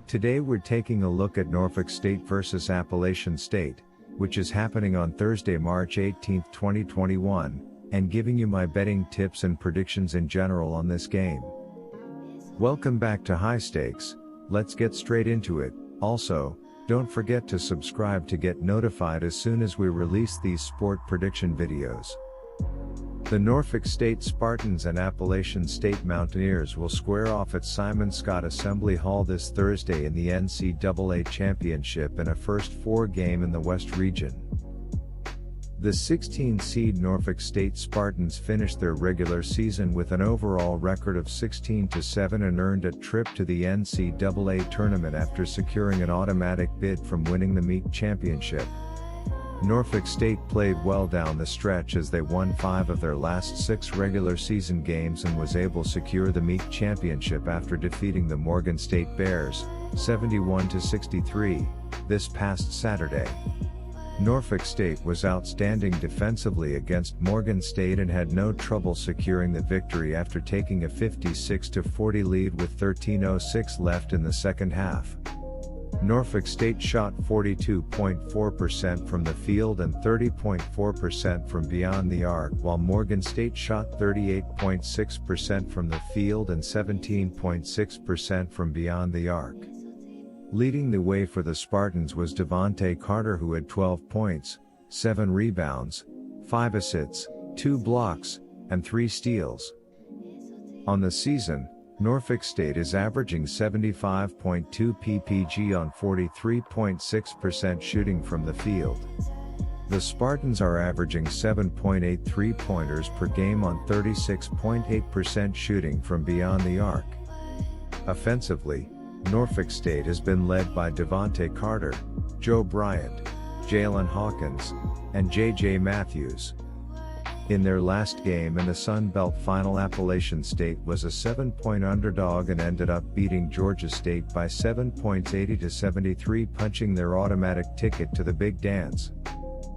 Today we're taking a look at Norfolk State versus Appalachian State, which is happening on Thursday, March 18, 2021, and giving you my betting tips and predictions in general on this game. Welcome back to High Stakes. Let's get straight into it. Also, don't forget to subscribe to get notified as soon as we release these sport prediction videos. The Norfolk State Spartans and Appalachian State Mountaineers will square off at Simon Scott Assembly Hall this Thursday in the NCAA Championship in a first four game in the West Region. The 16-seed Norfolk State Spartans finished their regular season with an overall record of 16-7 and earned a trip to the NCAA tournament after securing an automatic bid from winning the MEAC championship. Norfolk State played well down the stretch as they won 5 of their last 6 regular season games and was able to secure the MEAC championship after defeating the Morgan State Bears, 71-63, this past Saturday. Norfolk State was outstanding defensively against Morgan State and had no trouble securing the victory after taking a 56-40 lead with 13:06 left in the second half. Norfolk State shot 42.4% from the field and 30.4% from beyond the arc, while Morgan State shot 38.6% from the field and 17.6% from beyond the arc. Leading the way for the Spartans was Devontae Carter, who had 12 points, 7 rebounds, 5 assists, 2 blocks, and 3 steals. On the season, Norfolk State is averaging 75.2 ppg on 43.6% shooting from the field. The Spartans are averaging 7.8 3-pointers per game on 36.8% shooting from beyond the arc. Offensively, Norfolk State has been led by Devontae Carter, Joe Bryant, Jalen Hawkins, and J.J. Matthews. In their last game in the Sun Belt Final, Appalachian State was a 7-point underdog and ended up beating Georgia State by 7 points 80-73, punching their automatic ticket to the Big Dance.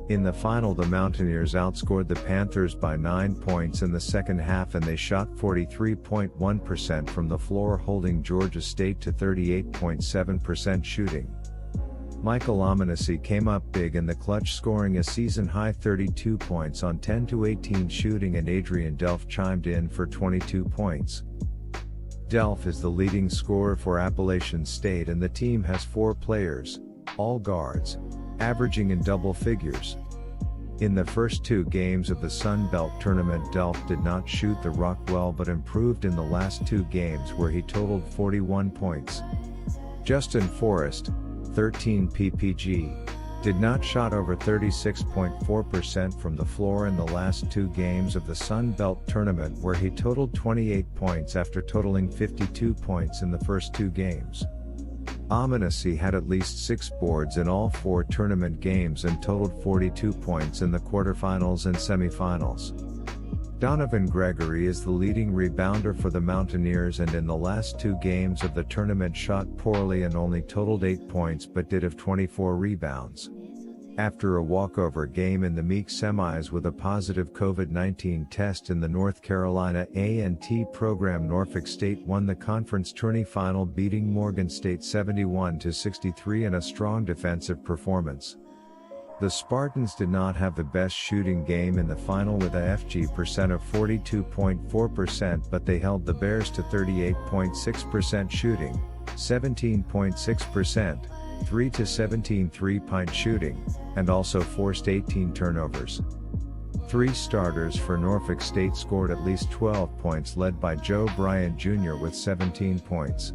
In the final, the Mountaineers outscored the Panthers by 9 points in the second half and they shot 43.1% from the floor, holding Georgia State to 38.7% shooting. Michael Ominesi came up big in the clutch, scoring a season-high 32 points on 10-18 shooting, and Adrian Delph chimed in for 22 points. Delph is the leading scorer for Appalachian State, and the team has 4 players, all guards, averaging in double figures. In the first 2 games of the Sun Belt tournament, Delph did not shoot the rock well but improved in the last 2 games where he totaled 41 points. Justin Forrest, 13 ppg, did not shot over 36.4% from the floor in the last 2 games of the Sun Belt tournament, where he totaled 28 points after totaling 52 points in the first 2 games. Ominesi had at least 6 boards in all 4 tournament games and totaled 42 points in the quarterfinals and semifinals. Donovan Gregory is the leading rebounder for the Mountaineers, and in the last 2 games of the tournament shot poorly and only totaled 8 points but did have 24 rebounds. After a walkover game in the MEAC semis with a positive COVID-19 test in the North Carolina A&T program, Norfolk State won the conference tourney final, beating Morgan State 71-63 in a strong defensive performance. The Spartans did not have the best shooting game in the final with a FG percent of 42.4%, but they held the Bears to 38.6% shooting, 17.6%, 3-17 3-point shooting, and also forced 18 turnovers. 3 starters for Norfolk State scored at least 12 points, led by Joe Bryant Jr. with 17 points.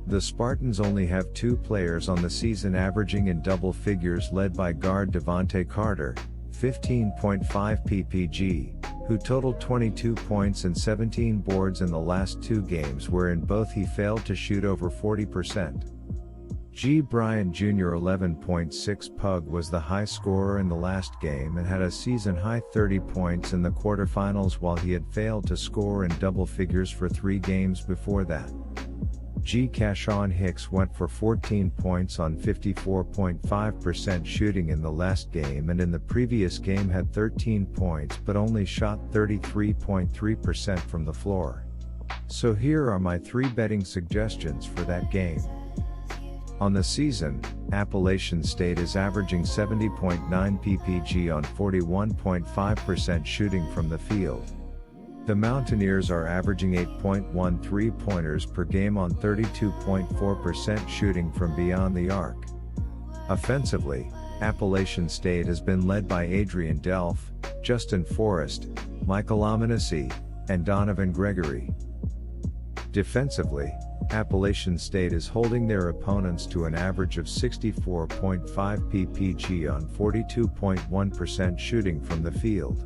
The Spartans only have 2 players on the season averaging in double figures, led by guard Devontae Carter, 15.5 ppg, who totaled 22 points and 17 boards in the last 2 games, wherein both he failed to shoot over 40%. G. Bryant Jr. 11.6 pug was the high scorer in the last game and had a season-high 30 points in the quarterfinals, while he had failed to score in double figures for 3 games before that. G. Cashawn Hicks went for 14 points on 54.5% shooting in the last game, and in the previous game had 13 points but only shot 33.3% from the floor. So here are my 3 betting suggestions for that game. On the season, Appalachian State is averaging 70.9 ppg on 41.5% shooting from the field. The Mountaineers are averaging 8.1 3-pointers per game on 32.4% shooting from beyond the arc. Offensively, Appalachian State has been led by Adrian Delph, Justin Forrest, Michael Ominesi, and Donovan Gregory. Defensively, Appalachian State is holding their opponents to an average of 64.5 ppg on 42.1% shooting from the field.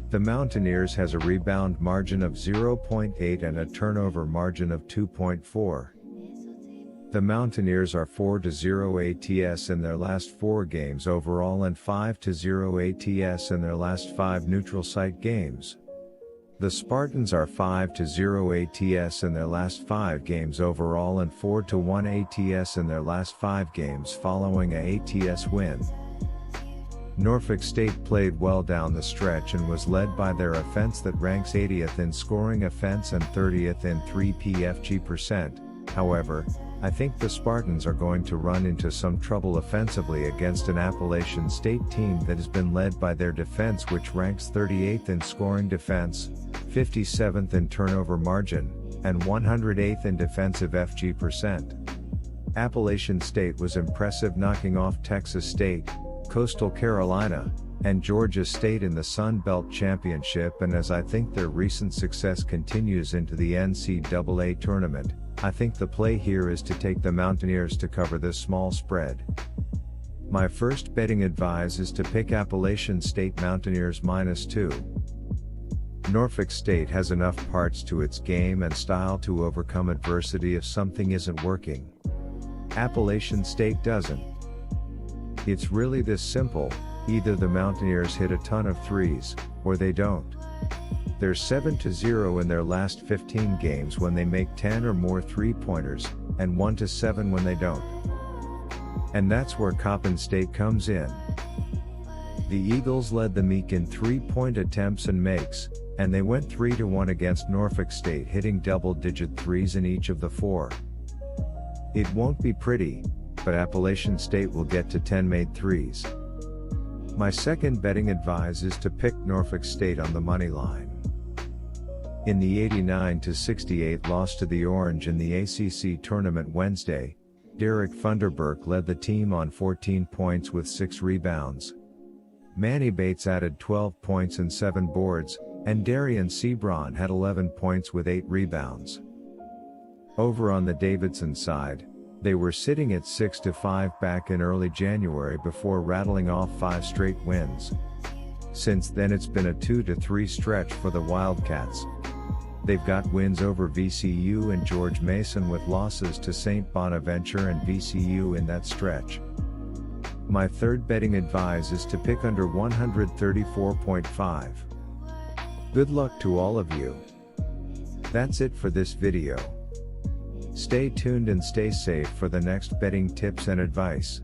The Mountaineers has a rebound margin of 0.8 and a turnover margin of 2.4. The Mountaineers are 4-0 ATS in their last 4 games overall and 5-0 ATS in their last 5 neutral site games. The Spartans are 5-0 ATS in their last 5 games overall and 4-1 ATS in their last 5 games following a ATS win. Norfolk State played well down the stretch and was led by their offense that ranks 80th in scoring offense and 30th in 3 PFG%. However, I think the Spartans are going to run into some trouble offensively against an Appalachian State team that has been led by their defense, which ranks 38th in scoring defense, 57th in turnover margin, and 108th in defensive FG%. Appalachian State was impressive, knocking off Texas State, Coastal Carolina, and Georgia State in the Sun Belt Championship, and as I think their recent success continues into the NCAA tournament, I think the play here is to take the Mountaineers to cover this small spread. My first betting advice is to pick Appalachian State Mountaineers -2. Norfolk State has enough parts to its game and style to overcome adversity if something isn't working. Appalachian State doesn't. It's really this simple: either the Mountaineers hit a ton of threes, or they don't. They're 7-0 in their last 15 games when they make 10 or more 3-pointers, and 1-7 when they don't. And that's where Coppin State comes in. The Eagles led the MEAC in 3-point attempts and makes, and they went 3-1 against Norfolk State, hitting double-digit threes in each of the 4. It won't be pretty, but Appalachian State will get to 10 made threes. My second betting advice is to pick Norfolk State on the money line. In the 89-68 loss to the Orange in the ACC tournament Wednesday, Derek Funderburk led the team on 14 points with 6 rebounds. Manny Bates added 12 points and 7 boards, and Darian Sebron had 11 points with 8 rebounds. Over on the Davidson side, they were sitting at 6-5 back in early January before rattling off 5 straight wins. Since then it's been a 2-3 stretch for the Wildcats. They've got wins over VCU and George Mason with losses to St. Bonaventure and VCU in that stretch. My third betting advice is to pick under 134.5. Good luck to all of you. That's it for this video. Stay tuned and stay safe for the next betting tips and advice.